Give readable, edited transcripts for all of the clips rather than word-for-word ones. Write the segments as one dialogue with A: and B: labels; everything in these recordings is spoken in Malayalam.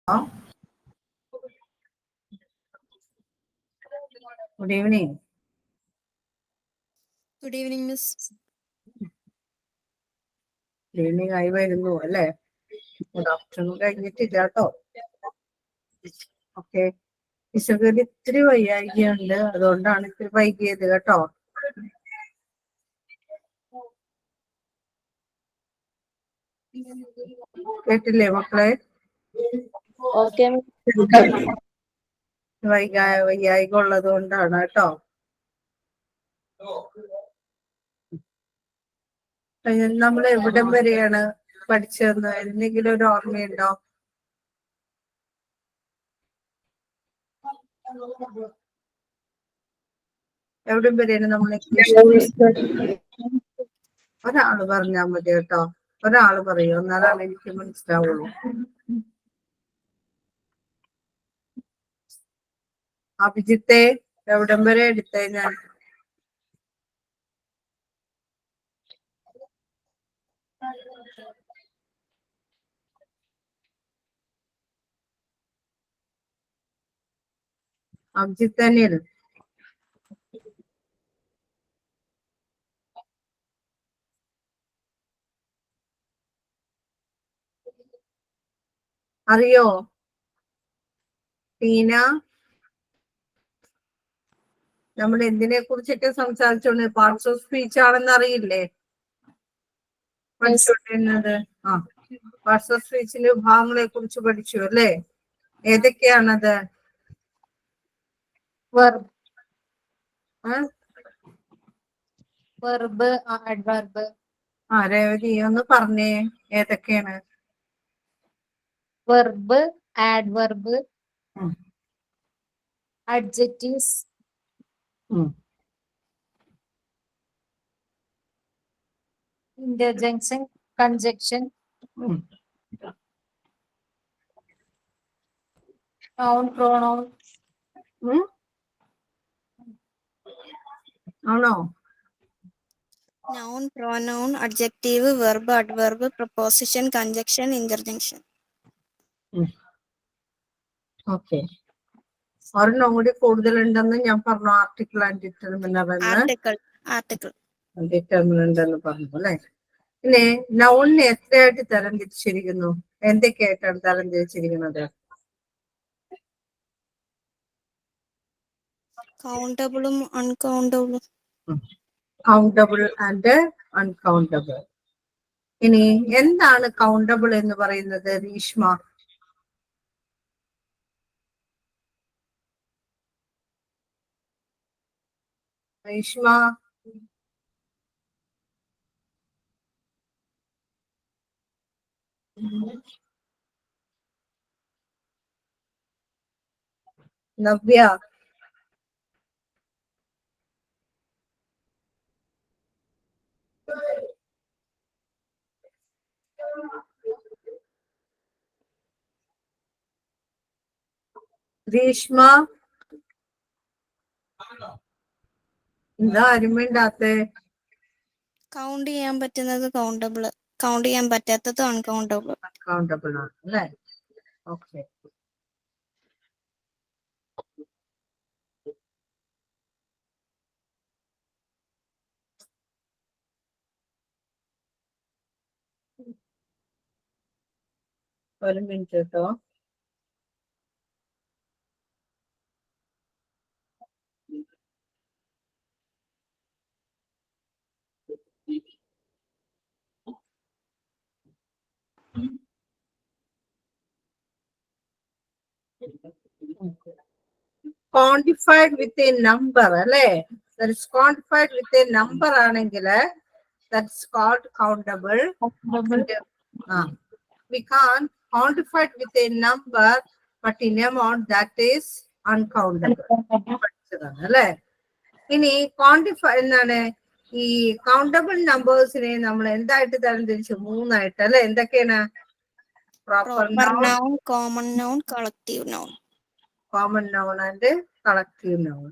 A: Good evening.
B: Good evening, Miss.
A: Good evening, I വരുന്നു അല്ലേ? Good afternoon കഴിഞ്ഞിട്ടില്ല കേട്ടോ. ഓക്കെ, ഇശുവിന് ഇത്തിരി വയ്യായികയുണ്ട്, അതുകൊണ്ടാണ് ഇത്തിരി വൈകിയത് കേട്ടോ. കേട്ടില്ലേ മക്കളെ? വയ്യായിക ഉള്ളത് കൊണ്ടാണ് കേട്ടോ. നമ്മൾ എവിടം വരെയാണ് പഠിച്ചതെന്ന് എന്തെങ്കിലും ഒരു ഓർമ്മയുണ്ടോ? എവിടം വരെയാണ് നമ്മൾ ഒരാള് പറഞ്ഞാൽ മതി കേട്ടോ. ഒരാള് പറയൂ, എന്നാലാണ് എനിക്ക് മനസ്സിലാവുള്ളൂ. അഭിജിത്തെ എവിടം വരെ എടുത്തേ ഞാൻ? അഭിജിത്ത് തന്നെയാണ്. അറിയോ ടീന? നമ്മൾ എന്തിനെ കുറിച്ചൊക്കെ സംസാരിച്ചോണ്ട് പാർട്സ് ഓഫ് സ്പീച്ച് ആണെന്ന് അറിയില്ലേ പഠിച്ചോണ്ടിരുന്നത്? ആ, പാർട്സ് ഓഫ് സ്പീച്ചിന്റെ വിഭാഗങ്ങളെ കുറിച്ച് പഠിച്ചു അല്ലേ? ഏതൊക്കെയാണത്?
C: Verb, adverb.
A: ആ, രേവതി ഒന്ന് പറഞ്ഞേ, ഏതൊക്കെയാണ്?
C: Verb, adverb, adjectives, interjection, conjunction, noun, pronoun.
A: ആണോ?
B: Noun, pronoun, adjective, verb, adverb, preposition, conjunction, interjection.
A: Okay, ഒരെണ്ണം കൂടി കൂടുതലുണ്ടെന്ന് ഞാൻ പറഞ്ഞു. ആർട്ടിക്കിൾ ആൻഡ് ഡിറ്റർമിനർ ഡിറ്റർമിനന്റ് എന്ന് പറഞ്ഞു അല്ലെ? പിന്നെ നൗണിനെ എത്രയായിട്ട് തരം തിരിച്ചിരിക്കുന്നു? എന്തൊക്കെയായിട്ടാണ് തരം തിരിച്ചിരിക്കുന്നത്?
B: Countable, uncountable.
A: Countable and uncountable. ഇനി എന്താണ് കൗണ്ടബിൾ എന്ന് പറയുന്നത് രീഷ്മ? രീഷ്മ, നവ്യ, ഗ്രീഷ്മ, എന്താ ആരും വേണ്ടാത്തെ?
B: കൗണ്ട് ചെയ്യാൻ പറ്റുന്നത് കൗണ്ടബിൾ, കൗണ്ട് ചെയ്യാൻ പറ്റാത്തത് അൺകൗണ്ടബിൾ.
A: കൗണ്ടബിൾ ആണ് അല്ലേ? ഓക്കെ, ഒരു മിനിറ്റ് കേട്ടോ. ക്വാണ്ടിഫൈഡ് വിത്ത് എ നമ്പർ അല്ലേ? ക്വാണ്ടിഫൈഡ് വിത്ത് എ നമ്പർ ആണെങ്കിൽ that's called countable. We can't quantify it with a number, but in amount that is uncountable. അല്ലേ? ഇനി ക്വാണ്ടിഫൈ എന്താണ്? ഈ കൗണ്ടബിൾ നമ്പേഴ്സിനെ നമ്മൾ എന്തായിട്ട് തരംതിരിച്ചു? മൂന്നായിട്ട് അല്ലെ? എന്തൊക്കെയാണ്? Proper
B: noun, common noun, collective noun.
A: Common noun and collective noun.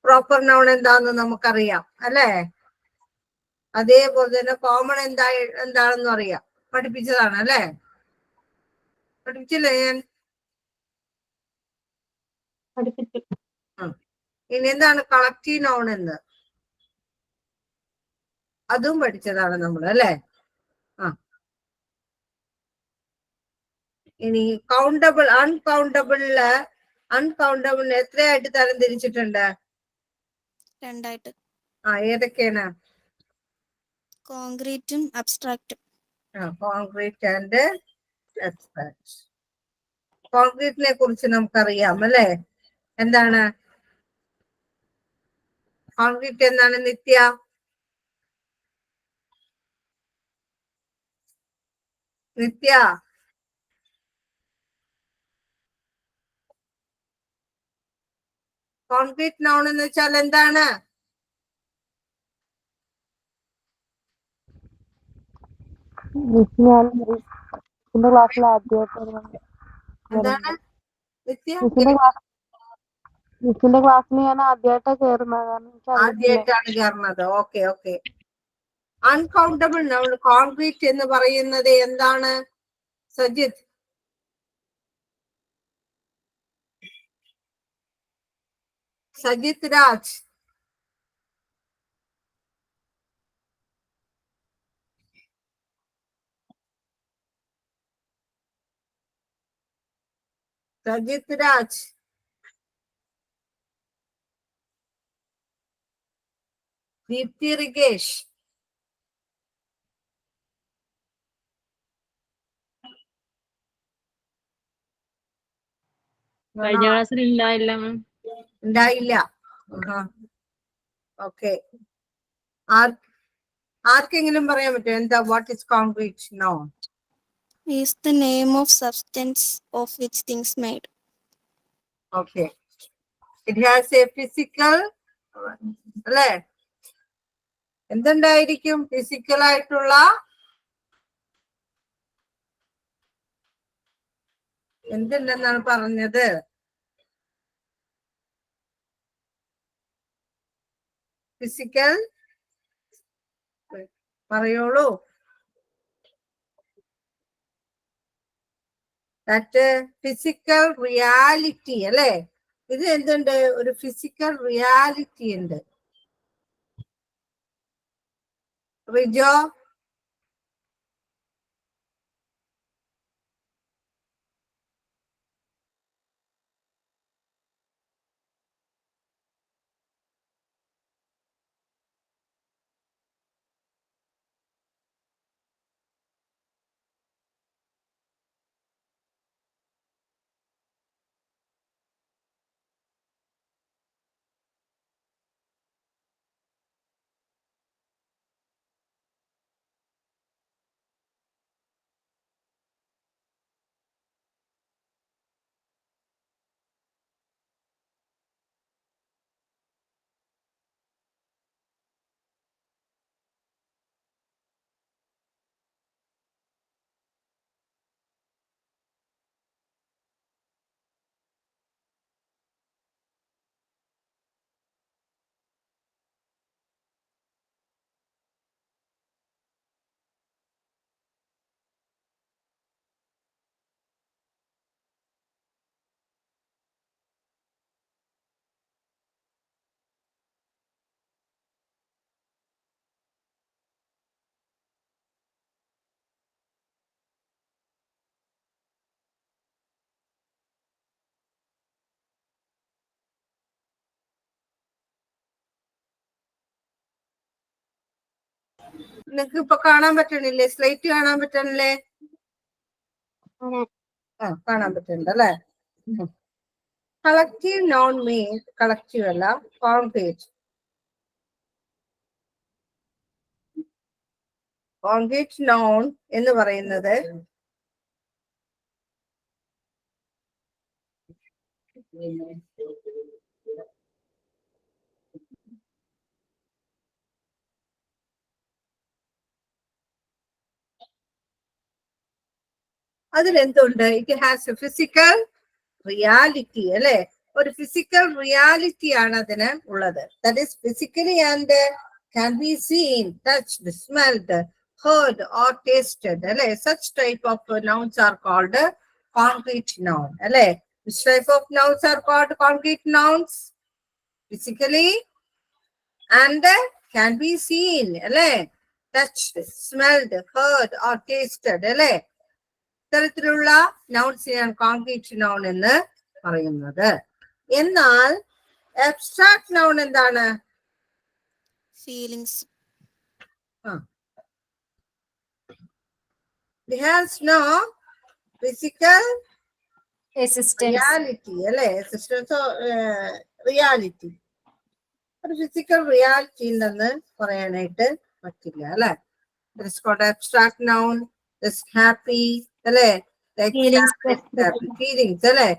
A: Proper noun എന്താന്ന് നമുക്കറിയാം അല്ലേ? അതേപോലെ തന്നെ കോമൺ എന്താണെന്നും അറിയാം, പഠിപ്പിച്ചതാണ് അല്ലേ? പഠിച്ചില്ലേ ഞാൻ? ഇനി എന്താണ് കളക്റ്റീവ് നൗൺ എന്ന്? അതും പഠിച്ചതാണ് നമ്മൾ അല്ലെ? ആ, ഇനി കൗണ്ടബിൾ അൺകൗണ്ടബിളിന് എത്രയായിട്ട് തരം തിരിച്ചിട്ടുണ്ട്?
B: രണ്ടായിട്ട്.
A: ഏതൊക്കെയാണ്?
B: കോൺക്രീറ്റും അബ്സ്ട്രാക്റ്റും.
A: Concrete and abstract. കോൺക്രീറ്റിനെ കുറിച്ച് നമുക്കറിയാം അല്ലെ? എന്താണ് കോൺക്രീറ്റ്? എന്താണ് നിത്യ? കോൺക്രീറ്റ് നൗൺ എന്ന് വെച്ചാൽ എന്താണ്?
D: ക്ലാസ്സിൽ ആദ്യമായിട്ട്
A: എന്താണ് നിത്യ?
D: മിസ്സിന്റെ ക്ലാസ്സിൽ ഞാൻ ആദ്യമായിട്ടാണ് കയറുന്നത്.
A: ആദ്യമായിട്ടാണ് കയറുന്നത്. ഓക്കെ. അൺകൗണ്ടബിൾ നൗൺ കോൺക്രീറ്റ് എന്ന് പറയുന്നത് എന്താണ് സജിത്? സജിത് രാജ്. ദീപ്തി റികേഷ്.
E: കഴിഞ്ഞ ക്ലാസ്സിൽ
A: ഉണ്ടായില്ല. ഓക്കെ. ആർക്കെങ്കിലും പറയാൻ പറ്റുമോ എന്താ what is concrete noun?
B: Is the name of substance of which things made.
A: Okay. It has a physical, അല്ലേ? എന്തുണ്ടായിരിക്കും ഫിസിക്കൽ ആയിട്ടുള്ള? എന്തുണ്ടെന്നാണ് പറഞ്ഞത്? ഫിസിക്കൽ പറയോളൂ. ദാറ്റ് ഫിസിക്കൽ റിയാലിറ്റി അല്ലെ? ഇത് എന്തുണ്ട്? ഒരു ഫിസിക്കൽ റിയാലിറ്റി ഉണ്ട്. റിജോ? നിങ്ങക്ക് ഇപ്പൊ കാണാൻ പറ്റണില്ലേ? സ്ലൈറ്റ് കാണാൻ പറ്റണില്ലേ? കാണാൻ പറ്റുന്നുണ്ട് അല്ലെ? കളക്റ്റീവ് നോൺ മീൻസ് കളക്റ്റീവ് അല്ല, കോൺക്രീറ്റ്. കോൺക്രീറ്റ് നോൺ എന്ന് പറയുന്നത് അതിലെന്തുണ്ട്? It has a physical reality അല്ലെ? ഒരു ഫിസിക്കൽ റിയാലിറ്റി ആണ് അതിന് ഉള്ളത്. That is physically and can be seen, touched, smelled, heard or tasted അല്ലെ? Such type of nouns are called concrete noun. അല്ലേ? Which type of nouns are called concrete nouns? Physically and can be seen. അല്ലേ? Touched, smelled, heard or tasted. അല്ലേ? ഇത്തരത്തിലുള്ള നൗൺസിനെയാണ് കോൺക്രീറ്റ് നൗൺ എന്ന് പറയുന്നത്. എന്നാൽ അബ്സ്ട്രാക്ട് നൗൺ എന്താണ്?
B: Feelings.
A: It has no physical
C: Existence.
A: reality. അല്ലെ? Existence of reality. ഒരു ഫിസിക്കൽ റിയാലിറ്റി ഉണ്ടെന്ന് പറയാനായിട്ട് പറ്റില്ല. അല്ലെ? It is called abstract noun. This happy. അല്ലെ? ഫീലിങ്സ് അല്ലെ?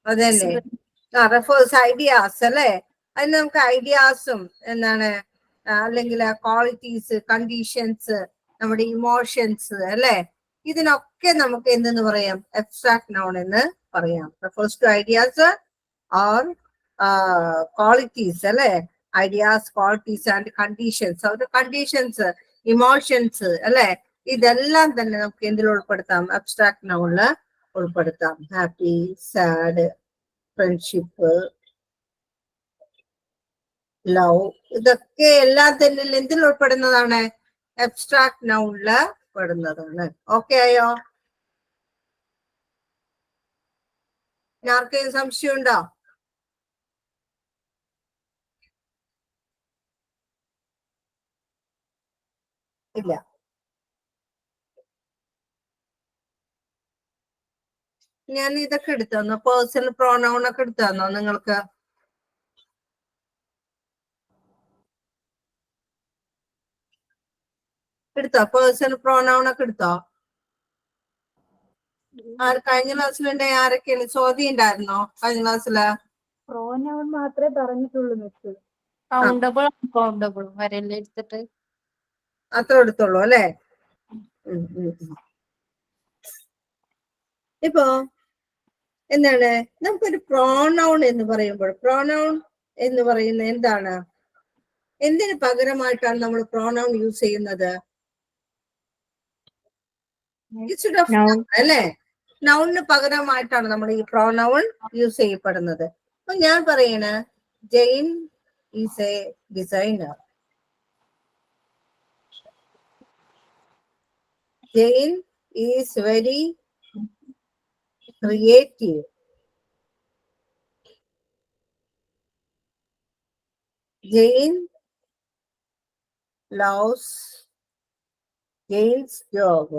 A: അതന്നെ റെഫേഴ്സ് ഐഡിയാസ് അല്ലെ? അതിന് നമുക്ക് ഐഡിയാസും എന്താണ് അല്ലെങ്കിൽ ക്വാളിറ്റീസ്, കണ്ടീഷൻസ്, നമ്മുടെ ഇമോഷൻസ് അല്ലെ? ഇതിനൊക്കെ നമുക്ക് എന്തെന്ന് പറയാം? അബ്സ്ട്രാക്ട് നൗൺ എന്ന് പറയാം. Refers to ideas or qualities അല്ലെ? Ideas, qualities and conditions. അവരുടെ കണ്ടീഷൻസ്, ഇമോഷൻസ് അല്ലെ? ഇതെല്ലാം തന്നെ നമുക്ക് എന്തിൽ ഉൾപ്പെടുത്താം? അബ്സ്ട്രാക്ട് നൗണില് ഉൾപ്പെടുത്താം. ഹാപ്പി, സാഡ്, ഫ്രണ്ട്ഷിപ്പ്, ലവ്, ഇതൊക്കെ എല്ലാം തന്നെ എന്തിൽ ഉൾപ്പെടുന്നതാണ്? അബ്സ്ട്രാക്ട് നൗണില് പെടുന്നതാണ്. ഓക്കെ ആയോ? ആർക്കെങ്കിലും സംശയമുണ്ടോ? ഇല്ല. ഞാൻ ഇതൊക്കെ എടുത്തു തന്നോ? പേഴ്സണൽ പ്രോനൗൺ ഒക്കെ എടുത്തു തന്നോ നിങ്ങൾക്ക്? എടുത്തോ? പേഴ്സണൽ പ്രോനൗൺ ഒക്കെ എടുത്തോ? കഴിഞ്ഞ ക്ലാസ്സിലുണ്ടെ ആരൊക്കെയാണ്? ചോദ്യം ഉണ്ടായിരുന്നോ കഴിഞ്ഞ ക്ലാസ്സില്?
D: പ്രോനൗൺ മാത്രമേ പറഞ്ഞിട്ടുള്ളൂ മിസ്.
C: കൗണ്ടബിൾ, അൺകൗണ്ടബിൾ വരെല്ലാം എടുത്തിട്ട്
A: അത്ര എടുത്തുള്ളൂ അല്ലെ? ഇപ്പൊ എന്താണ് നമുക്കൊരു പ്രോനൗൺ എന്ന് പറയുമ്പോൾ, പ്രോനൗൺ എന്ന് പറയുന്നത് എന്താണ്? എന്തിന് പകരമായിട്ടാണ് നമ്മൾ പ്രോനൗൺ യൂസ് ചെയ്യുന്നത്? അല്ലെ? നൗണിന് പകരമായിട്ടാണ് നമ്മൾ ഈ പ്രോനൗൺ യൂസ് ചെയ്യപ്പെടുന്നത്. അപ്പൊ ഞാൻ പറയണ Jane is a designer. Jane is very creative. Jane loves Jane's job.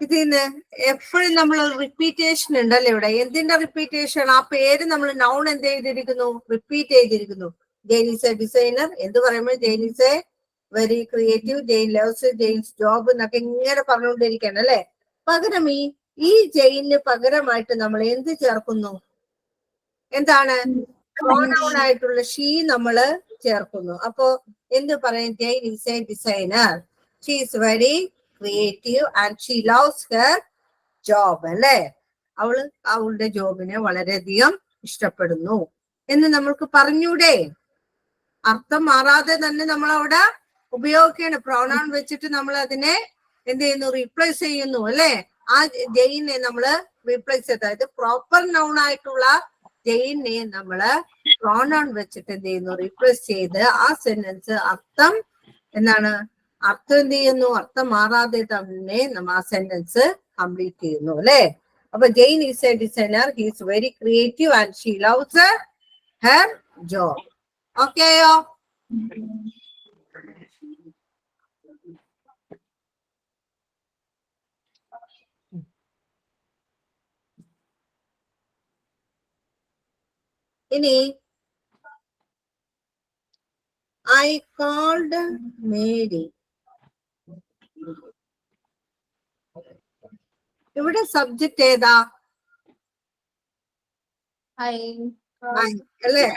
A: ഇതിന് എപ്പോഴും നമ്മൾ റിപ്പീറ്റേഷൻ ഉണ്ടല്ലോ ഇവിടെ. എന്തിന്റെ റിപ്പീറ്റേഷൻ? ആ പേര് നമ്മൾ നൗൺ എന്ത് ചെയ്തിരിക്കുന്നു? റിപ്പീറ്റ് ചെയ്തിരിക്കുന്നു. ജെയിൻ ഈസ് എ ഡിസൈനർ എന്ന് പറയുമ്പോൾ Jane is a very creative, Jane loves Jane's job എന്നൊക്കെ ഇങ്ങനെ പറഞ്ഞുകൊണ്ടിരിക്കുകയാണ് അല്ലെ? പകരം ഈ ജെയിന് പകരമായിട്ട് നമ്മൾ എന്ത് ചേർക്കുന്നു? എന്താണ്? പ്രോനൗൺ ആയിട്ടുള്ള ഷീ നമ്മള് ചേർക്കുന്നു. അപ്പോ എന്ത് പറയും? Jane is a designer, she is very creative and she loves her job അല്ലെ? അവളുടെ ജോബിനെ വളരെയധികം ഇഷ്ടപ്പെടുന്നു എന്ന് നമ്മൾക്ക് പറഞ്ഞൂടെ? അർത്ഥം മാറാതെ തന്നെ നമ്മൾ അവിടെ ഉപയോഗിക്കുകയാണ്. പ്രോനൗൺ വെച്ചിട്ട് നമ്മൾ അതിനെ എന്ത് ചെയ്യുന്നു? റീപ്ലേസ് ചെയ്യുന്നു അല്ലെ? ആ ജെയിനെ നമ്മള് റീപ്ലേസ് ചെയ്ത്, അതായത് പ്രോപ്പർ നൗൺ ആയിട്ടുള്ള ജെയിനെ നമ്മള് പ്രോനൗൺ വെച്ചിട്ട് എന്ത് ചെയ്യുന്നു? റീപ്ലേസ് ചെയ്ത് ആ സെന്റൻസ് അർത്ഥം എന്താണ്? അർത്ഥം എന്ത് ചെയ്യുന്നു? അർത്ഥം മാറാതെ തന്നെ നമ്മൾ ആ സെന്റൻസ് കംപ്ലീറ്റ് ചെയ്യുന്നു അല്ലെ? അപ്പൊ Jane is a designer, he is very creative and she loves her job. ഓക്കെയോ? ഇനി I called Mary. ഇവിടെ സബ്ജക്റ്റ് ഏതാ? അല്ലേ?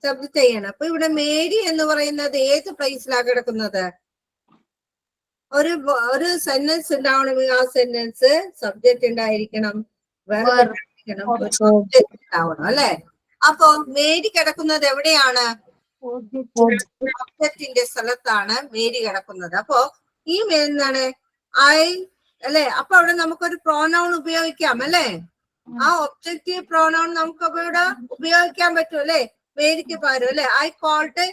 A: സബ്ജക്റ്റ് ചെയ്യണം. അപ്പൊ ഇവിടെ മേരി എന്ന് പറയുന്നത് ഏത് പ്ലേസിലാണ് കിടക്കുന്നത്? ഒരു സെന്റൻസ് ഉണ്ടാവണമെങ്കിൽ ആ സെന്റൻസ് സബ്ജക്റ്റ് ഉണ്ടായിരിക്കണം, ഉണ്ടാവണം അല്ലെ? അപ്പൊ മേരി കിടക്കുന്നത് എവിടെയാണ്? ഒബ്ജക്റ്റിന്റെ സ്ഥലത്താണ് മേരി കിടക്കുന്നത്. അപ്പോ ഈ എന്താണ് ഐ അല്ലെ? അപ്പൊ അവിടെ നമുക്കൊരു പ്രോനൗൺ ഉപയോഗിക്കാം അല്ലെ? ആ ഒബ്ജക്റ്റീവ് പ്രോനൗൺ നമുക്ക് ഇവിടെ ഉപയോഗിക്കാൻ പറ്റും അല്ലെ? മേരിക്ക് പകരം അല്ലെ? ഐ കോൾഡ്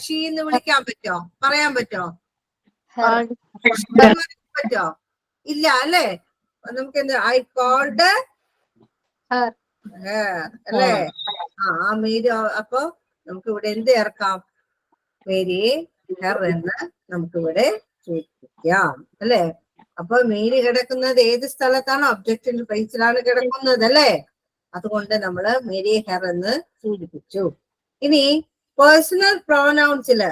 A: ഷീ എന്ന് വിളിക്കാൻ പറ്റോ? പറയാൻ പറ്റോ? പറ്റോ? ഇല്ല അല്ലെ? നമുക്ക് എന്ത് ഐ കോൾഡ് അല്ലേ? ആ മേരി. അപ്പൊ നമുക്ക് ഇവിടെ എന്ത് ചേർക്കാം? മേരി ഹെർ എന്ന് നമുക്ക് ഇവിടെ സൂചിപ്പിക്കാം അല്ലെ? അപ്പൊ മേരി കിടക്കുന്നത് ഏത് സ്ഥലത്താണ്? ഒബ്ജക്റ്റിന്റെ പ്ലേസിലാണ് കിടക്കുന്നത് അല്ലെ? അതുകൊണ്ട് നമ്മള് മേരി ഹെർ എന്ന് സൂചിപ്പിച്ചു. ഇനി പേഴ്സണൽ പ്രോനൗൺസില്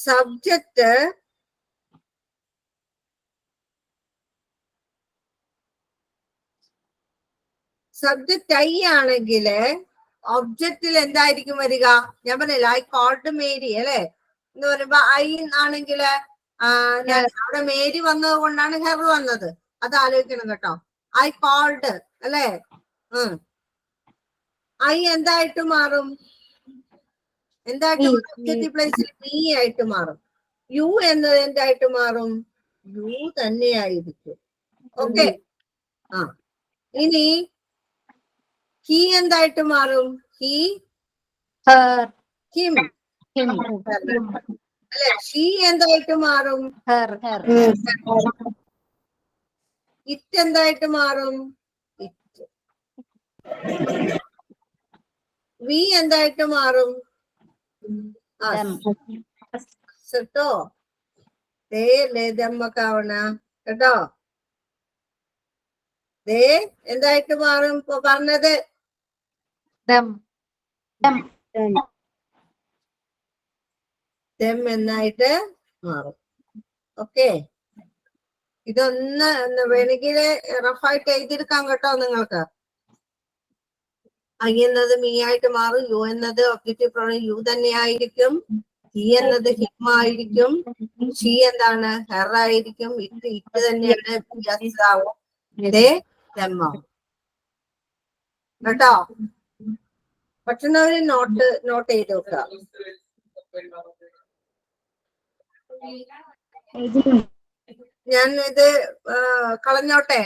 A: സബ്ജക്റ്റ് ഐ ആണെങ്കില് ഒബ്ജക്റ്റിൽ എന്തായിരിക്കും വരിക? ഞാൻ പറഞ്ഞില്ല ഐ കോൾഡ് മേരി അല്ലെ എന്ന് പറയുമ്പോ ഐ ആണെങ്കില് അവിടെ മേരി വന്നത് കൊണ്ടാണ് ഹെർ വന്നത്. അത് ആലോചിക്കണം കേട്ടോ. ഐ കോൾഡ് അല്ലെ? ഐ എന്തായിട്ട് മാറും? എന്തായിട്ട് ഒബ്ജക്റ്റീവ് പ്ലേസിൽ മീ ആയിട്ട് മാറും. യു എന്നത് എന്തായിട്ട് മാറും? യു തന്നെയായിരിക്കും. ഓക്കെ. ആ ഇനി ഹി എന്തായിട്ട് മാറും? ഹി ഹിം അല്ലെ? ഷീ എന്തായിട്ട് മാറും? ഇറ്റ് എന്തായിട്ട് മാറും? ഇറ്റ്. വി എന്തായിട്ട് മാറും? കേട്ടോ? ദേ ദമ്മൊക്കെ ആവണ കേട്ടോ? ദേ എന്തായിട്ട് മാറും? ഇപ്പൊ പറഞ്ഞത് ദം എന്നായിട്ട് മാറും. ഓക്കെ. ഇതൊന്ന് വേണമെങ്കിൽ റഫായിട്ട് എഴുതിയെടുക്കാം കേട്ടോ നിങ്ങൾക്ക്. ഐ എന്നത് മീ ആയിട്ട് മാറും. യു എന്നത് ഒബ്ജക്റ്റീവ് പ്രോനൗൺ യു തന്നെ ആയിരിക്കും. ഹി എന്നത് ഹിം ആയിരിക്കും. ഷീ എന്താണ്? ഹെർ ആയിരിക്കും. ഇറ്റ് തന്നെയാണ്. കേട്ടോ? പറ്റുന്നവര് നോട്ട് ചെയ്ത് നോക്കുക. ഞാൻ ഇത് കളഞ്ഞോട്ടെ?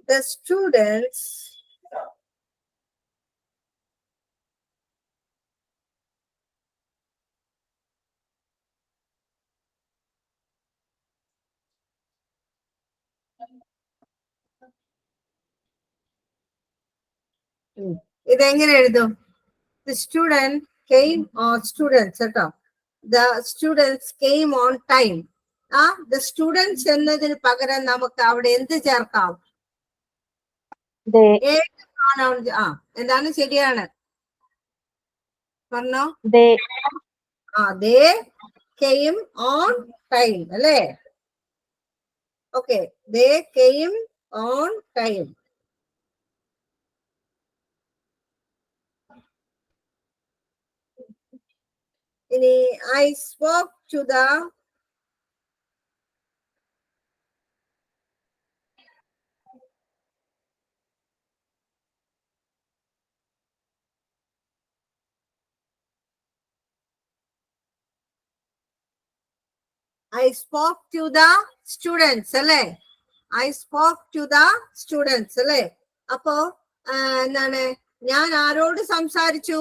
A: The students ഇതെങ്ങനെ എഴുതും? The student came or students കേട്ടോ. The students came on time. the students എന്നതിന് പകരം നമുക്ക് അവിടെ എന്ത് ചേർക്കാം? എന്താണ്? ശരിയാണ്. പറഞ്ഞോ. they came on time അല്ലേ? Okay. they came on time. ഇനി I spoke to the students അല്ലേ? I spoke to the students അല്ലേ? അപ്പോ എന്താണ്? ഞാൻ ആരോട് സംസാരിച്ചു?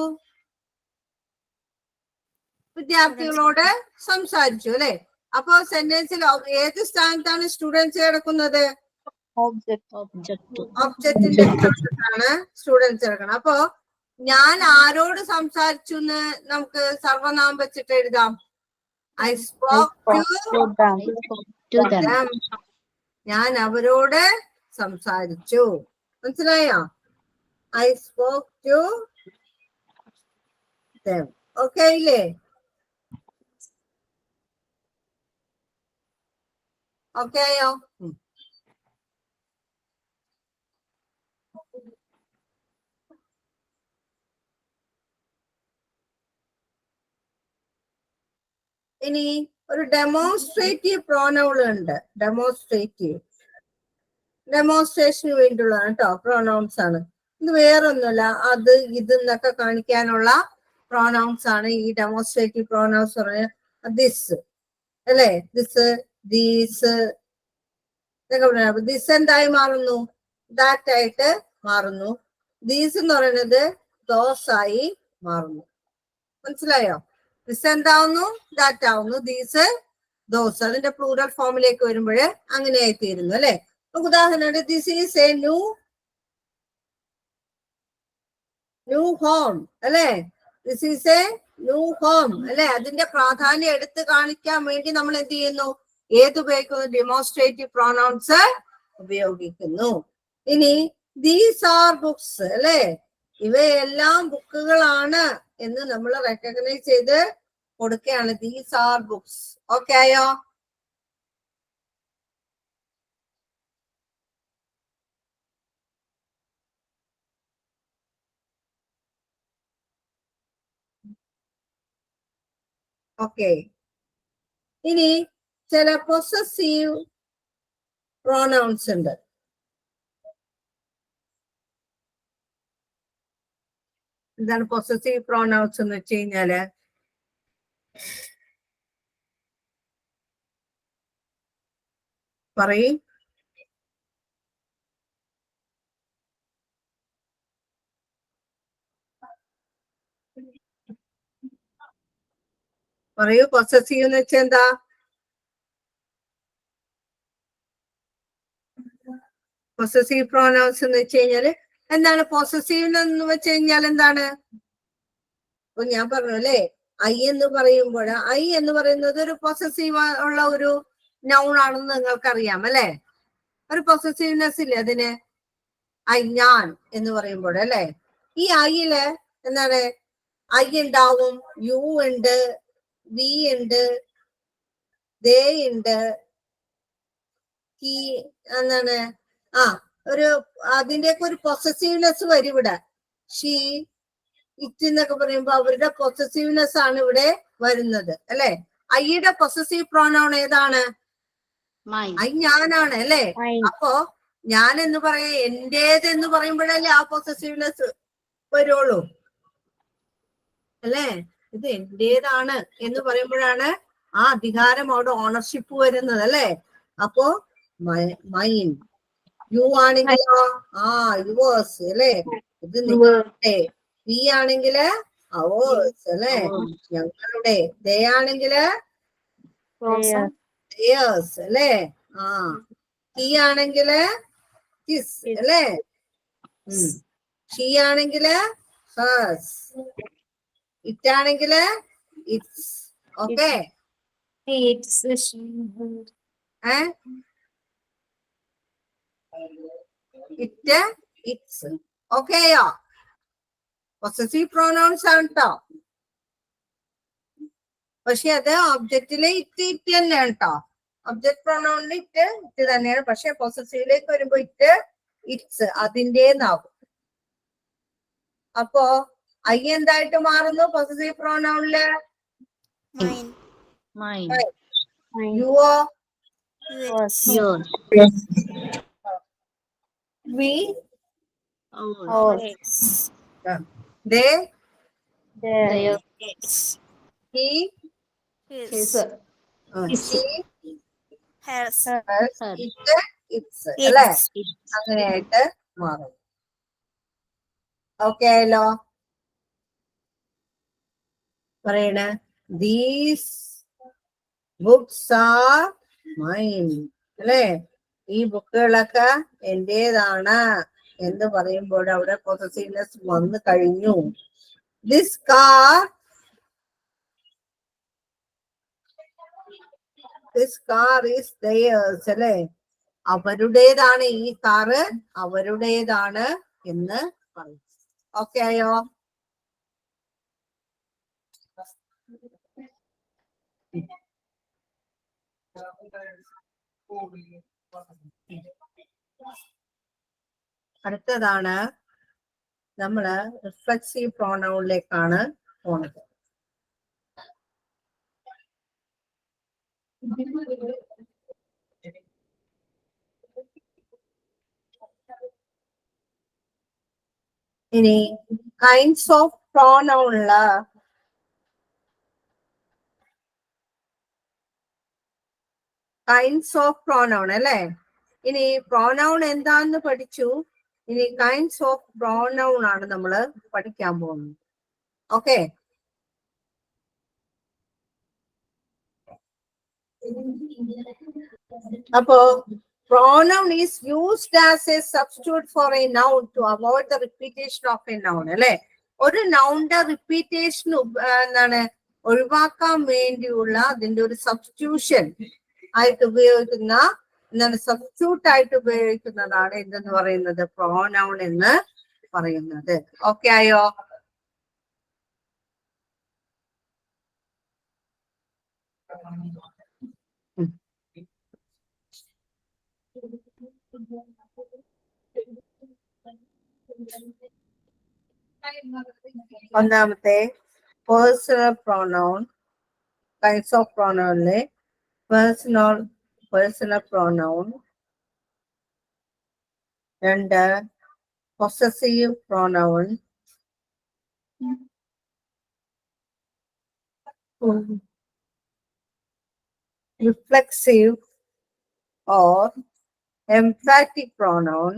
A: വിദ്യാർത്ഥികളോട് സംസാരിച്ചു അല്ലെ? അപ്പോ സെന്റൻസിൽ ഏത് സ്ഥാനത്താണ് സ്റ്റുഡൻസ് കിടക്കുന്നത്? ഒബ്ജക്റ്റിന്റെ സ്ഥാനത്താണ് സ്റ്റുഡൻസ് കിടക്കുന്നത്. അപ്പോ ഞാൻ ആരോട് സംസാരിച്ചു എന്ന് നമുക്ക് സർവനാമം വെച്ചിട്ട് എഴുതാം. I spoke to them. ഞാൻ അവരോട് സംസാരിച്ചു. മനസ്സിലായോ? I spoke to them. Okay ഇല്ലേ? ഓക്കെ ആയോ? ഇനി ഒരു ഡെമോൺസ്ട്രേറ്റീവ് പ്രോനൗൺ ഉണ്ട്. ഡെമോൺസ്ട്രേഷന് വേണ്ടിയുള്ളതാണ് കേട്ടോ. പ്രോനൗൺസ് ആണ് ഇത്. വേറൊന്നുമല്ല, അത് ഇത് എന്നൊക്കെ കാണിക്കാനുള്ള പ്രോനൗൺസ് ആണ് ഈ ഡെമോൺസ്ട്രേറ്റീവ് പ്രോനൗൺസ് പറഞ്ഞ. ദിസ് അല്ലെ, ദിസ്, ദീസ് ഇതൊക്കെ പറയാം. ദിസ് എന്തായി മാറുന്നു? ദാറ്റ് ആയിട്ട് മാറുന്നു. ദീസ് എന്ന് പറയുന്നത് ദോസ് ആയി മാറുന്നു. മനസ്സിലായോ? ദിസ് എന്താവുന്നു? ദാറ്റ് ആവുന്നു. These those. അതിന്റെ പ്ലൂറൽ ഫോമിലേക്ക് വരുമ്പോൾ അങ്ങനെയായി തീരുന്നു അല്ലെ. ഉദാഹരണം, this is a new home അല്ലെ. This is a new home അല്ലെ. അതിന്റെ പ്രാധാന്യം എടുത്തു കാണിക്കാൻ വേണ്ടി നമ്മൾ എന്ത് ചെയ്യുന്നു? ഏത് ഉപയോഗിക്കുന്നു? ഡെമോൺസ്ട്രേറ്റീവ് പ്രോനൗൺസ് ഉപയോഗിക്കുന്നു. ഇനി ദീസ് ആർ ബുക്സ് അല്ലെ. ഇവയെല്ലാം ബുക്കുകളാണ് എന്ന് നമ്മൾ റെക്കഗ്നൈസ് ചെയ്ത് കൊടുക്കുകയാണ്. These are books. ഓക്കെ ആയോ? ഓക്കെ. ഇനി ചില പൊസസീവ് പ്രോനൗൺസ് ഉണ്ട്. എന്താണ് പൊസസീവ് പ്രോനൗൺസ് എന്ന് വെച്ച് കഴിഞ്ഞാല്, പറയൂ. പൊസസീവ് എന്ന് വെച്ചാൽ എന്താ? പൊസസീവ് പ്രോനൗൺസ് എന്ന് വെച്ച് കഴിഞ്ഞാല് എന്താണ്? പൊസസീവ് എന്ന് വെച്ച് കഴിഞ്ഞാൽ എന്താണ്? അപ്പൊ ഞാൻ പറഞ്ഞു അല്ലെ, ഐ എന്ന് പറയുമ്പോൾ, ഐ എന്ന് പറയുന്നത് ഒരു പൊസസീവ് ഉള്ള ഒരു നൗൺ ആണെന്ന് നിങ്ങൾക്കറിയാം അല്ലെ. ഒരു പൊസസീവ്നെസ് ഇല്ലേ അതിന്? ഐ, ഞാൻ എന്ന് പറയുമ്പോൾ അല്ലെ. ഈ ഐയില് എന്താണ്? ഐ ഉണ്ടാവും, യു ഉണ്ട്, വി ഉണ്ട്, ദേ ഉണ്ട്, ഹി എന്താണ്, ഒരു അതിന്റെയൊക്കെ ഒരു പൊസസീവ്നെസ് വരും ഇവിടെ. ഷീ, ഇറ്റ് എന്നൊക്കെ പറയുമ്പോ അവരുടെ പൊസസീവ്നെസ് ആണ് ഇവിടെ വരുന്നത് അല്ലെ. ഐയുടെ പൊസസീവ് പ്രോനൗൺ ഏതാണ്? ഐ, ഞാനാണ് അല്ലെ. അപ്പോ ഞാൻ എന്ന് പറയാ, എന്റേത് എന്ന് പറയുമ്പോഴല്ലേ ആ പൊസസീവ്നെസ് വരുള്ളൂ അല്ലെ. ഇത് എന്റേതാണ് എന്ന് പറയുമ്പോഴാണ് ആ അധികാരം, അവിടെ ഓണർഷിപ്പ് വരുന്നത് അല്ലെ. അപ്പോ മൈൻ. യു ആണെങ്കിലോ യുവേഴ്സ് അല്ലെ. ഇത് നിങ്ങളുടെ. വി ആണെങ്കില് അവേഴ്സ് അല്ലെ, ഞങ്ങളുടെ. ദേ ആണെങ്കില് theirs അല്ലെ. ഹി ആണെങ്കില് ഹിസ് അല്ലെ. ഷീ ആണെങ്കില് ഹേഴ്സ്. ഇറ്റ് ആണെങ്കില് ഇറ്റ്സ്. ഓക്കെ. It, its. ഓക്കെയോ? പൊസസീവ് പ്രോനൗൺസ് ആണ് കേട്ടോ. പക്ഷെ അത് ഒബ്ജക്റ്റിലെ ഇറ്റ് തന്നെയാണ് കേട്ടോ. ഒബ്ജക്ട് പ്രോനൗണിൽ ഇറ്റ് തന്നെയാണ്. പക്ഷെ പൊസസീവിലേക്ക് വരുമ്പോ ഇറ്റ്സ് അതിൻ്റെന്നാവും. അപ്പോ ഐ എന്തായിട്ട് മാറുന്നു പൊസസീവ് പ്രോനൗണില്? യുവോ, we, they, he,
B: his,
A: she,
B: hers,
A: hers, it, its അല്ലെ. അങ്ങനെയായിട്ട് മാറും. ഓക്കെ ആയല്ലോ? പറയണ, ദീസ് ബുക്സ് ആർ മൈൻ അല്ലെ. ഈ ബുക്കുകളൊക്കെ എന്റേതാണ് എന്ന് പറയുമ്പോൾ അവിടെ പൊസസീവ്നെസ് വന്നു കഴിഞ്ഞു. ദിസ് കാർ ഈസ് theirs അല്ലെ. അവരുടേതാണ്, ഈ കാറ് അവരുടേതാണ് എന്ന് പറയും. ഓക്കെ ആയോ? അടുത്തതാണ് നമ്മള് റിഫ്ലെക്സീവ് പ്രോനൗണിലേക്കാണ് പോണത്. ഇനി കൈൻഡ്സ് ഓഫ് പ്രോനൗണില കൈൻഡ്സ് ഓഫ് പ്രോനൗൺ അല്ലെ. ഇനി പ്രോനൗൺ എന്താന്ന് പഠിച്ചു. ഇനി കൈൻഡ്സ് ഓഫ് പ്രോനൗൺ ആണ് നമ്മൾ പഠിക്കാൻ പോകുന്നത്. ഓക്കെ, അപ്പോ pronoun is used as a substitute for a noun to avoid the repetition of a noun അല്ലെ. ഒരു നൗണിന്റെ റിപ്പീറ്റേഷൻ എന്താണ് ഒഴിവാക്കാൻ വേണ്ടിയുള്ള അതിന്റെ ഒരു സബ്സ്റ്റിറ്റ്യൂഷൻ ആയിട്ട് ഉപയോഗിക്കുന്ന എന്താണ് സബ്സ്റ്റിറ്റ്യൂട്ട് ആയിട്ട് ഉപയോഗിക്കുന്നതാണ് എന്തെന്ന് പറയുന്നത് പ്രോനൗൺ എന്ന് പറയുന്നത്. ഓക്കെ ആയോ? ഒന്നാമത്തെ പേഴ്സണൽ പ്രോനൗൺ. കൈൻഡ്സ് ഓഫ് പ്രോനൗണിലെ പേഴ്സണൽ പ്രോനൗൺ. രണ്ട് possessive pronoun. reflexive or emphatic pronoun.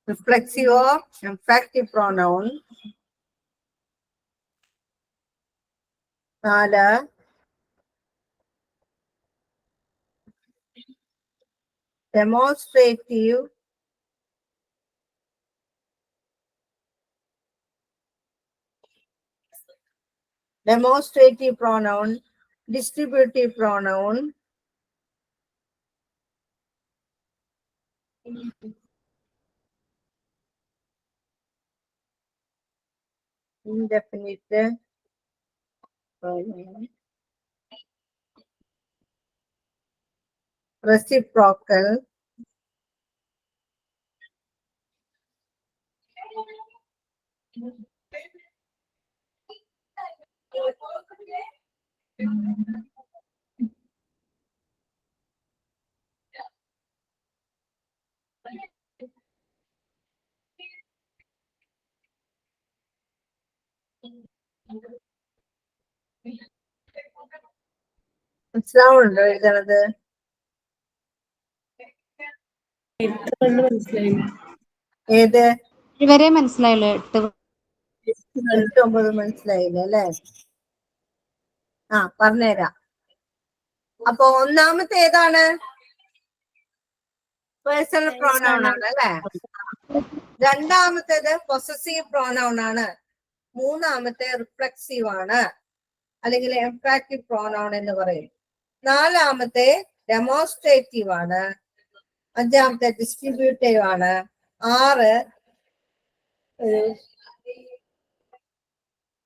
A: Reflexive or emphatic pronoun. 4 demonstrative pronoun, distributive pronoun. Indefinite pronoun. Reciprocal. മനസ്സിലാവുന്നുണ്ടോ എഴുതണത്? ഏത്
C: ഇവരെ മനസ്സിലായല്ലോ.
A: 8, 9 മനസ്സിലായില്ല അല്ലെ? ആ, പറഞ്ഞുതരാം. അപ്പൊ ഒന്നാമത്തെ ഏതാണ്? പേഴ്സണൽ പ്രോനൗൺ ആണ് അല്ലെ. രണ്ടാമത്തേത് പൊസസീവ് പ്രോനൗൺ ആണ്. മൂന്നാമത്തെ റിഫ്ലെക്സീവ് ആണ്, അല്ലെങ്കിൽ എംഫാറ്റിക് പ്രോനൗൺ എന്ന് പറയും. നാലാമത്തെ ഡെമോൺസ്ട്രേറ്റീവ് ആണ്. അഞ്ചാമത്തെ ഡിസ്ട്രിബ്യൂട്ടീവ് ആണ്. 6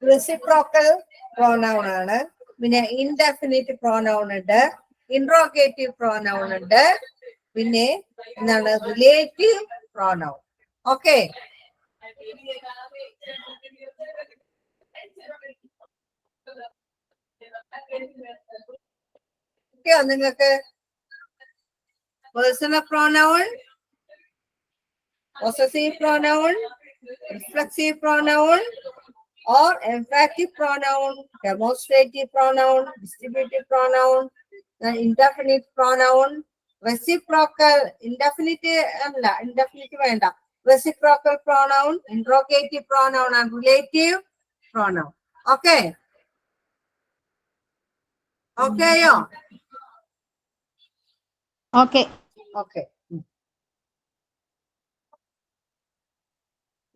A: റെസിപ്രോക്കൽ പ്രോനൗൺ ആണ്. പിന്നെ ഇൻഡെഫിനിറ്റ് പ്രോനൗൺ ഉണ്ട്, ഇൻട്രോഗേറ്റീവ് പ്രോനൗൺ ഉണ്ട്, പിന്നെ എന്താണ് റിലേറ്റീവ് പ്രോനൗൺ. ഓക്കെ, നിങ്ങൾക്ക് personal pronoun, possessive pronoun, reflexive pronoun or emphatic pronoun, demonstrative pronoun, distributive pronoun, indefinite pronoun, reciprocal, indefinite വേണ്ട, reciprocal pronoun, interrogative pronoun and relative pronoun. Okay? Okay yo?
C: Okay.
A: Okay.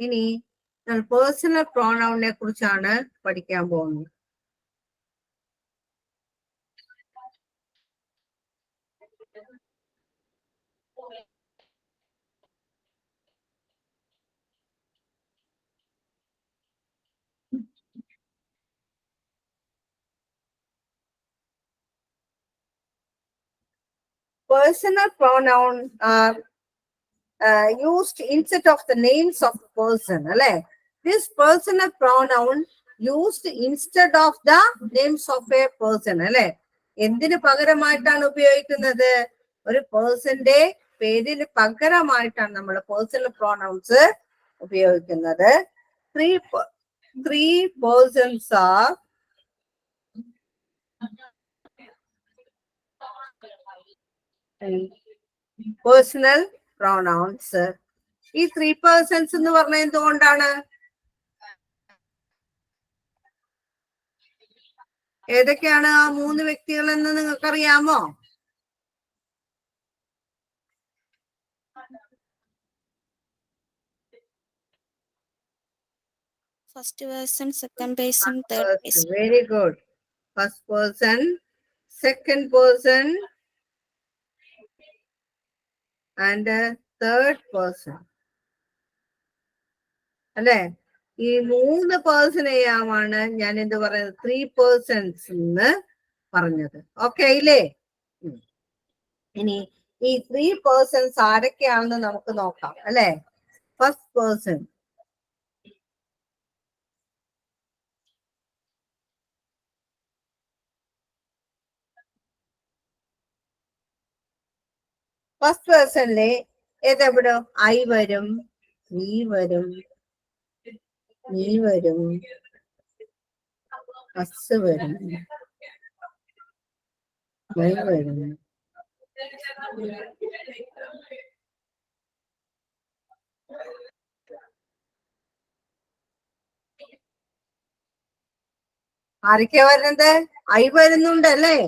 A: ഇനി പേഴ്സണൽ പ്രോനൗണിനെ കുറിച്ചാണ് പഠിക്കാൻ പോകുന്നത്. Personal pronoun are used instead of the names of person. This personal pronoun used instead of the names of a person അല്ലെ? എന്തിന് പകരമായിട്ടാണ് ഉപയോഗിക്കുന്നത്? ഒരു പേഴ്സന്റെ പേരിന് പകരമായിട്ടാണ് നമ്മൾ പേഴ്സണൽ പ്രോണൗൺസ് ഉപയോഗിക്കുന്നത്. Three persons are personal pronouns. ഈ 3 persons എന്ന് പറഞ്ഞ എന്തുകൊണ്ടാണ്? ഏതൊക്കെയാണ് ആ 3 വ്യക്തികൾ എന്ന് നിങ്ങൾക്കറിയാമോ?
B: First person, second person, third person.
A: Very good. First person, second person and third person അല്ലെ? ഈ 3 പേഴ്സണെയാണ് ഞാൻ എന്ത് പറയുന്നത്? 3 persons എന്ന് പറഞ്ഞത്. ഓക്കെ ഇല്ലേ? ഇനി ഈ 3 persons ആരൊക്കെയാണെന്ന് നമുക്ക് നോക്കാം അല്ലെ? ഫസ്റ്റ് പേഴ്സൺ, ഫസ്റ്റ് പേഴ്സണിലെ ഏതെവിടെ? ഐ വരും, വി വരും, നീ വരും, അസ് വരും, വൈ വരും. ആരൊക്കെയാ വരുന്നത്? ഐ വരുന്നുണ്ട് അല്ലേ?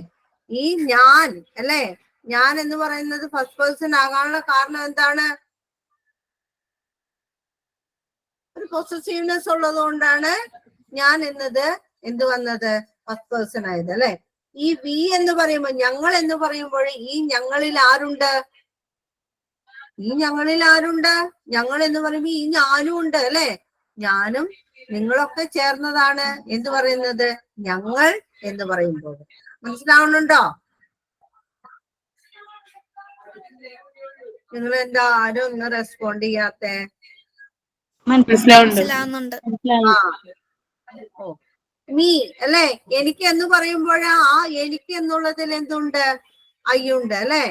A: ഈ ഞാൻ അല്ലേ? ഞാൻ എന്ന് പറയുന്നത് ഫസ്റ്റ് പേഴ്സൺ ആകാനുള്ള കാരണം എന്താണ്? ഒരു പൊസസീവ്നെസ് ഉള്ളത് കൊണ്ടാണ് ഞാൻ എന്നത് എന്ത് വന്നത്? ഫസ്റ്റ് പേഴ്സൺ ആയത് അല്ലെ? ഈ വി എന്ന് പറയുമ്പോൾ, ഞങ്ങൾ എന്ന് പറയുമ്പോൾ ഈ ഞങ്ങളിൽ ആരുണ്ട്? ഈ ഞങ്ങളിൽ ആരുണ്ട്? ഞങ്ങൾ എന്ന് പറയുമ്പോൾ ഈ ഞാനും ഉണ്ട് അല്ലെ? ഞാനും നിങ്ങളൊക്കെ ചേർന്നതാണ് എന്ത് പറയുന്നത്? ഞങ്ങൾ എന്ന് പറയുമ്പോൾ. മനസ്സിലാവുന്നുണ്ടോ? നിങ്ങൾ എന്താ ആരും ഒന്ന് റെസ്പോണ്ട് ചെയ്യാത്തെ?
B: മനസ്സിലാവുന്നുണ്ട്.
A: ആ ഓ, മീ അല്ലെ? എനിക്ക് എന്ന് പറയുമ്പോഴാ ആ എനിക്ക് എന്നുള്ളതിൽ എന്തുണ്ട്? അയ്യുണ്ട് അല്ലെ?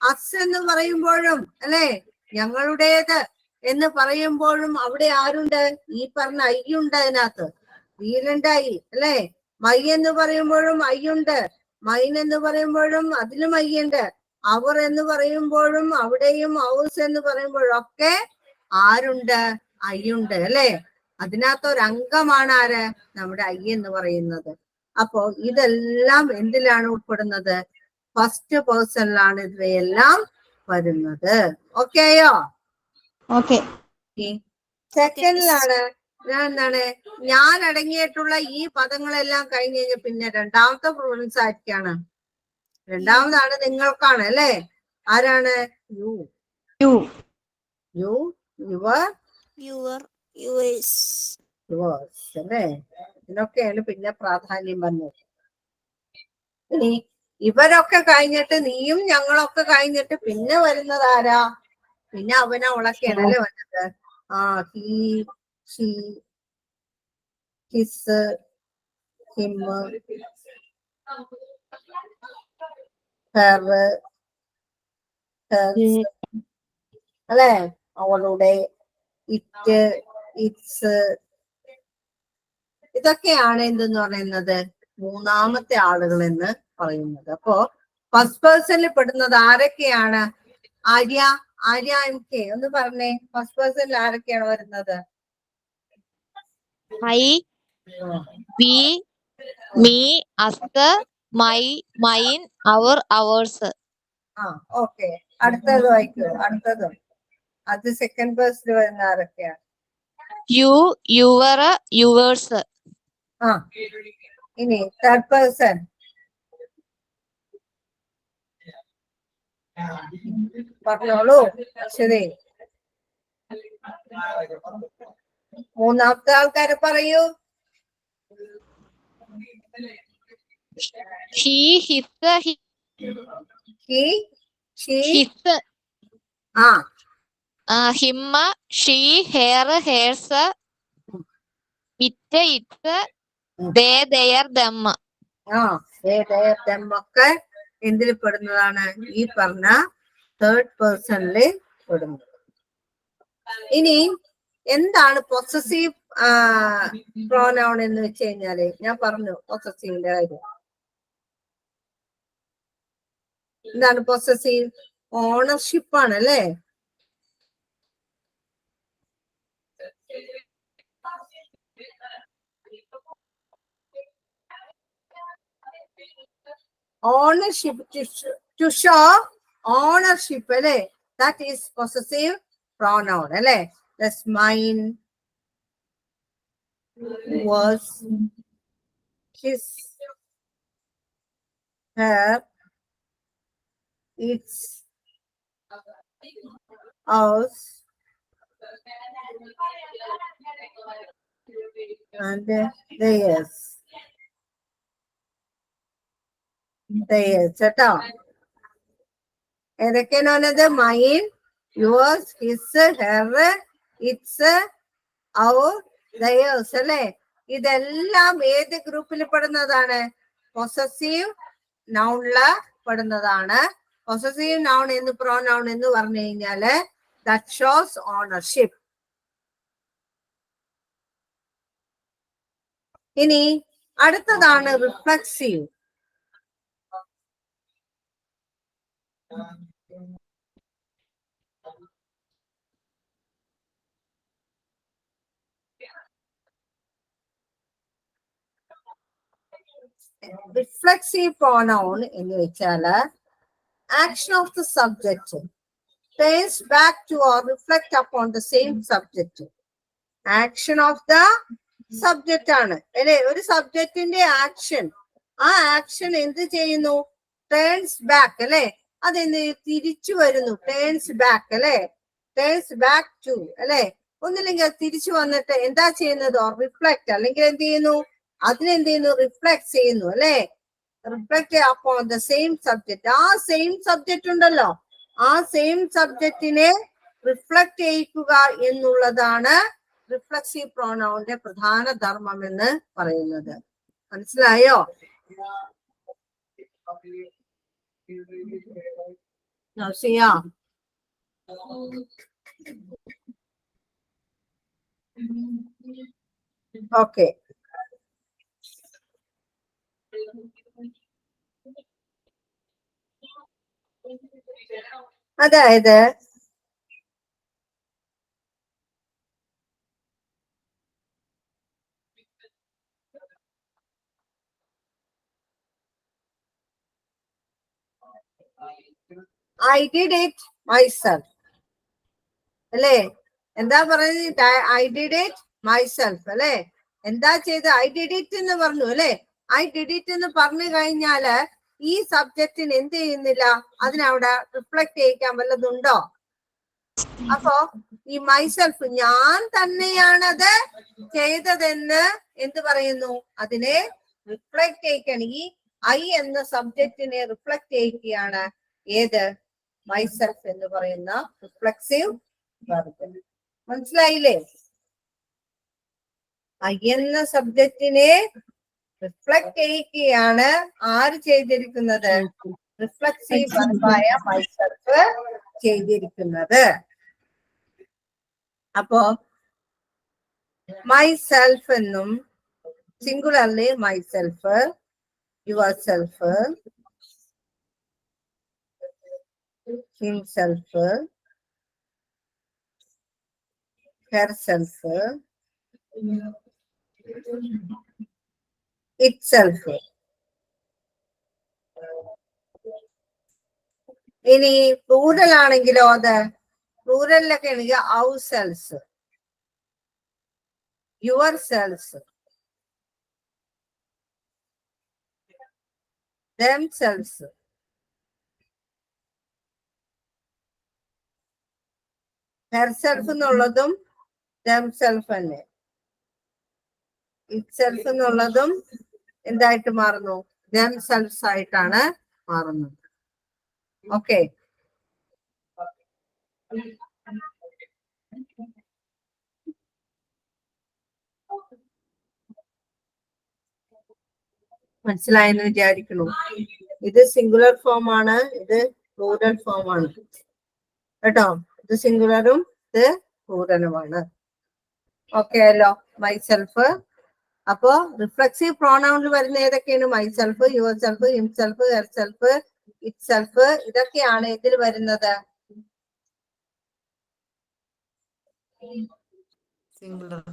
A: അസ് എന്ന് പറയുമ്പോഴും അല്ലെ? ഞങ്ങളുടേത് എന്ന് പറയുമ്പോഴും അവിടെ ആരുണ്ട്? ഈ പറഞ്ഞ അയ്യുണ്ട് അതിനകത്ത്. വീലുണ്ടായി അല്ലെ? മൈ എന്ന് പറയുമ്പോഴും അയ്യുണ്ട്, മൈൻ എന്ന് പറയുമ്പോഴും അതിലും അയ്യുണ്ട്, അവർ എന്ന് പറയുമ്പോഴും അവിടെയും ഔസ് എന്ന് പറയുമ്പോഴും ഒക്കെ ആരുണ്ട്? അയ്യുണ്ട് അല്ലെ? അതിനകത്ത് ഒരു അംഗമാണ് ആര്? നമ്മുടെ ഐ എന്ന് പറയുന്നത്. അപ്പോ ഇതെല്ലാം എന്തിലാണ് ഉൾപ്പെടുന്നത്? ഫസ്റ്റ് പേഴ്സണിലാണ് ഇവയെല്ലാം വരുന്നത്. ഓക്കെയോ?
C: ഓക്കെ.
A: സെക്കൻഡിലാണ് എന്താണ്? ഞാൻ അടങ്ങിയിട്ടുള്ള ഈ പദങ്ങളെല്ലാം കഴിഞ്ഞ് കഴിഞ്ഞ പിന്നെ രണ്ടാമത്തെ പ്രിഫറൻസ് ആയിരിക്കാണ്. രണ്ടാമതാണ് നിങ്ങൾക്കാണ് അല്ലെ? ആരാണ്? You,
C: you,
A: you, your,
B: your, yours.
A: Yours അല്ലേ? ഇതിനൊക്കെയാണ് പിന്നെ പ്രാധാന്യം വന്നത്. ഇനി ഇവരൊക്കെ കഴിഞ്ഞിട്ട് നീയും ഞങ്ങളൊക്കെ കഴിഞ്ഞിട്ട് പിന്നെ വരുന്നത് ആരാ? പിന്നെ അവന അവളൊക്കെയാണ് അല്ലേ വന്നത്? ആ, he, she, his, him, her, hers അല്ലെ? അവളുടെ, ഇറ്റ്, ഇറ്റ്സ്. ഇതൊക്കെയാണ് എന്തെന്ന് പറയുന്നത്? മൂന്നാമത്തെ ആളുകൾ എന്ന് പറയുന്നത്. അപ്പോ ഫസ്റ്റ് പേഴ്സണിൽ പെടുന്നത് ആരൊക്കെയാണ്? ആര്യ, ആര്യ എം കെ ഒന്ന് പറഞ്ഞേ. ഫസ്റ്റ് പേഴ്സണിൽ ആരൊക്കെയാണ് വരുന്നത്?
E: I, we, me, us, my, mine, our, ours.
A: ആ ഓക്കെ. അടുത്തത് വായിക്കൂ. അടുത്തത് അത് സെക്കൻഡ് പേഴ്സണിൽ വരുന്ന ആരൊക്കെയാണ്?
E: You, your, yours.
A: ആ ഇനി തേർഡ് പേഴ്സൺ. പറഞ്ഞോളൂ. ശരി, മൂന്നാമത്തെ ആൾക്കാരെ പറയൂ.
E: He, his,
A: he, she,
E: his,
A: ആ
E: him, she, her, hers, it, its, they, their, them.
A: them ഒക്കെ എന്തിൽ പെടുന്നതാണ്? ഈ പറഞ്ഞ തേർഡ് പേഴ്സണില് പെടുന്നത്. ഇനി എന്താണ് പൊസസീവ് പ്രോനൗൺ എന്ന് വെച്ച് കഴിഞ്ഞാല്, ഞാൻ പറഞ്ഞു പൊസസീവിന്റെ കാര്യം. എന്താണ് പൊസസീവ്? ഓണർഷിപ്പ് ആണ് അല്ലേ? Ownership, to show ownership, അല്ലേ? That is possessive pronoun, അല്ലേ? That's mine, was, his, her, its, ours, and theirs. കേട്ടോ? ഏതൊക്കെയാണത്? Mine, yours, his, her, its, our, theirs, അല്ലേ? ഇതെല്ലാം ഏത് ഗ്രൂപ്പിൽ പെടുന്നതാണ്? പൊസസീവ് നൗണില് പെടുന്നതാണ്. പൊസസീവ് നൗൺ എന്ന് പ്രോനൗൺ എന്ന് പറഞ്ഞു കഴിഞ്ഞാല് that shows ownership. ഇനി അടുത്തതാണ് റിഫ്ലക്സീവ്. റിഫ്ലക്സീവ് പ്രോനൗൺ എന്ന് വെച്ചാല് action of the subject turns back to or reflect upon the same subject. Action of the subject ആണ് അല്ലെ? ഒരു സബ്ജക്റ്റിന്റെ ആക്ഷൻ, ആ ആക്ഷൻ എന്ത് ചെയ്യുന്നു? ടേൺസ് ബാക്ക്, അല്ലെ? അതെന്ത് തിരിച്ചു വരുന്നു? ടേൺസ് ബാക്ക്, അല്ലെ? ടേൺസ് ബാക്ക് ടു, അല്ലെ? ഒന്നില്ലെങ്കിൽ അത് തിരിച്ചു വന്നിട്ട് എന്താ ചെയ്യുന്നത്? റിഫ്ലക്ട്, അല്ലെങ്കിൽ എന്ത് ചെയ്യുന്നു? അതിനെന്ത് ചെയ്യുന്നു? റിഫ്ലക്ട് ചെയ്യുന്നു, അല്ലെ? Reflect upon the same subject. ആ സെയിം സബ്ജക്റ്റ് ഉണ്ടല്ലോ, ആ സെയിം സബ്ജക്റ്റിനെ റിഫ്ലക്ട് ചെയ്യിക്കുക എന്നുള്ളതാണ് റിഫ്ലക്സീവ് പ്രോനൗണിന്റെ പ്രധാന ധർമ്മം എന്ന് പറയുന്നത്. മനസ്സിലായോ? ഓക്കെ. അതായത് I did it myself, അല്ലേ? എന്താ പറയുന്നത്? I did it myself, അല്ലേ? എന്താ ചെയ്ത്? I did it എന്ന് പറഞ്ഞു, അല്ലെ? I did it എന്ന് പറഞ്ഞു കഴിഞ്ഞാല് ഈ സബ്ജക്റ്റിന് എന്ത് ചെയ്യുന്നില്ല? അതിനവിടെ റിഫ്ലക്ട് ചെയ്യിക്കാൻ വല്ലതുണ്ടോ? അപ്പോ ഈ മൈസെൽഫ്, ഞാൻ തന്നെയാണത് ചെയ്തതെന്ന് എന്ത് പറയുന്നു? അതിനെ റിഫ്ലക്ട് ചെയ്യിക്കണം. ഈ ഐ എന്ന സബ്ജക്റ്റിനെ റിഫ്ലക്ട് ചെയ്യിക്കുകയാണ് ഏത്? മൈസെൽഫ് എന്ന് പറയുന്ന റിഫ്ലക്സീവ് വെർബ്. മനസ്സിലായില്ലേ? ഐ എന്ന സബ്ജക്റ്റിനെ റിഫ്ലക്ട് ചെയ്യിക്കുകയാണ് ആര് ചെയ്തിരിക്കുന്നത്? റിഫ്ലക്സീവ് വെർബായ മൈസെൽഫ് ചെയ്തിരിക്കുന്നത്. അപ്പോ മൈസെൽഫ് എന്നും singularly myself, yourself, himself, herself, itself. ഇനി പ്ലൂറൽ ആണെങ്കിലോ, അത് പ്ലൂറലിലൊക്കെ ആണെങ്കിൽ ourselves, yourselves, themselves, herself എന്നുള്ളതും themself തന്നെ. itself എന്നുള്ളതും എന്തായിട്ട് മാറുന്നു? themselves ആയിട്ടാണ് മാറുന്നത്. ഓക്കെ. മനസ്സിലായെന്ന് വിചാരിക്കുന്നു. ഇത് സിംഗുലർ ഫോം ആണ്, ഇത് പ്ലൂറൽ ഫോം ആണ് കേട്ടോ. ഇത് സിംഗുലറും ഇത് പ്ലൂറലുമാണ്. ഓക്കെ അല്ലോ. മൈസെൽഫ്. അപ്പോ റിഫ്ലക്സീവ് പ്രോണൗണിൽ വരുന്ന ഏതൊക്കെയാണ്? Myself, yourself, himself, herself, itself. ഇതൊക്കെയാണ് ഇതിൽ വരുന്നത്.
F: സിംഗുലർ.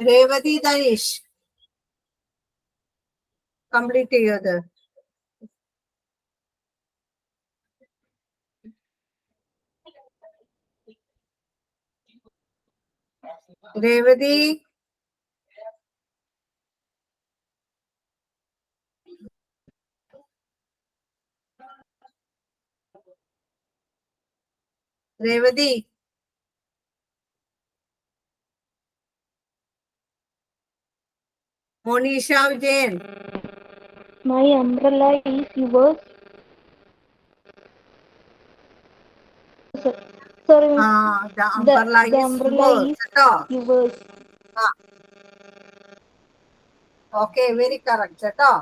A: രേവതി ധനീഷ് കംപ്ലീറ്റ് ചെയ്യത്. Revathi Revathi Moneesha Vijayan.
D: My umbrella is yours. Sorry,
A: ആ the umbrella
D: the
A: is
D: umbrella
A: yours
D: is
A: കേട്ടോ.
D: yours.
A: ഓക്കെ, വെരി കറക്റ്റ് കേട്ടോ.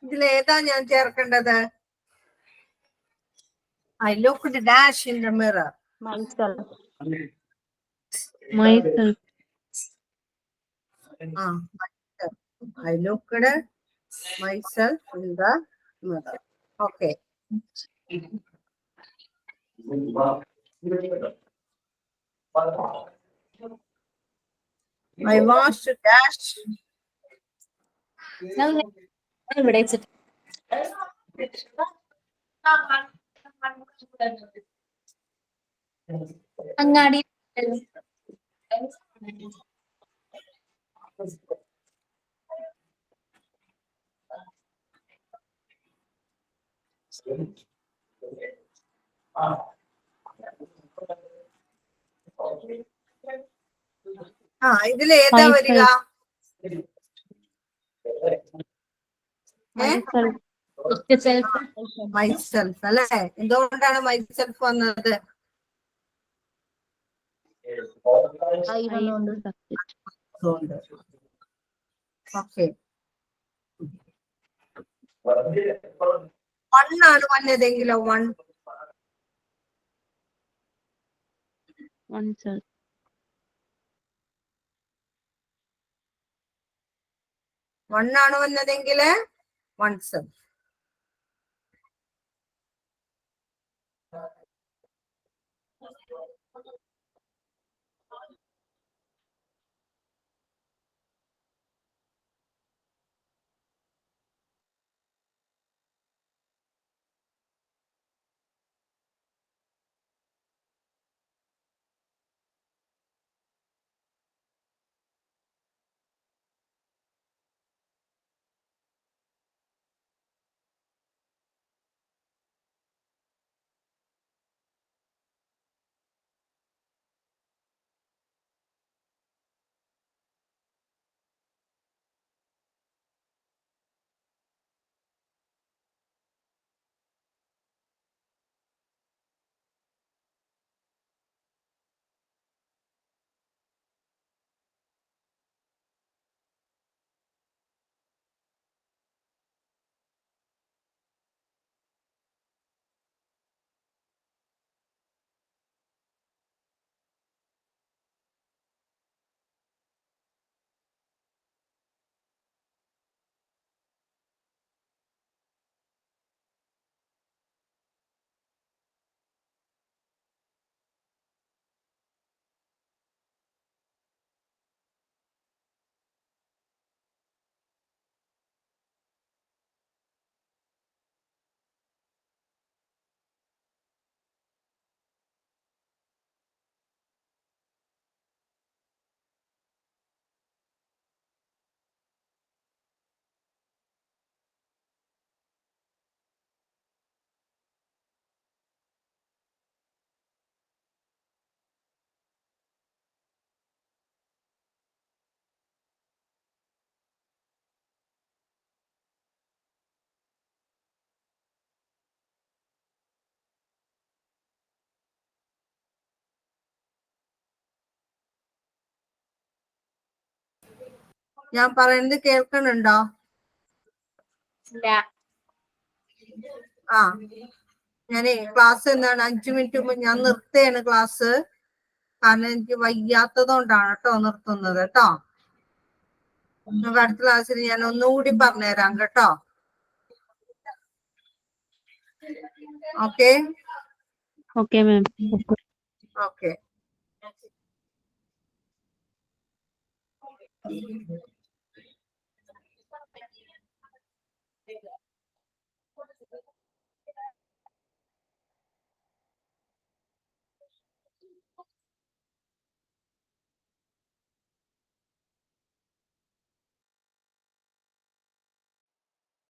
A: ഇതിലേതാ ഞാൻ ചേർക്കേണ്ടത്? I looked dash in the mirror.
D: Myself.
E: Myself.
A: Myself. I looked myself in the mirror. Okay. I washed dash.
E: അങ്ങാടി.
A: ഇതിലേതാ വരിക? മൈസെൽഫ് അല്ലെ? എന്തുകൊണ്ടാണ് മൈസെൽഫ് വന്നത്? ഓക്കെ. 1 ആണ് വന്നതെങ്കിലോ? 1 ആണ് വന്നതെങ്കില് oneself. ഞാൻ പറയുന്നത് കേൾക്കണുണ്ടോ? ആ ഞാനേ ക്ലാസ് എന്താണ് 5 മിനിറ്റ് മുമ്പ് ഞാൻ നിർത്തുകയാണ് ക്ലാസ്. കാരണം എനിക്ക് വയ്യാത്തത് കൊണ്ടാണ് കേട്ടോ നിർത്തുന്നത് കേട്ടോ. നമുക്ക് അടുത്ത ക്ലാസ്സിൽ ഞാൻ ഒന്നുകൂടി പറഞ്ഞുതരാം കേട്ടോ. Okay
C: okay ma'am.
A: ഓക്കെ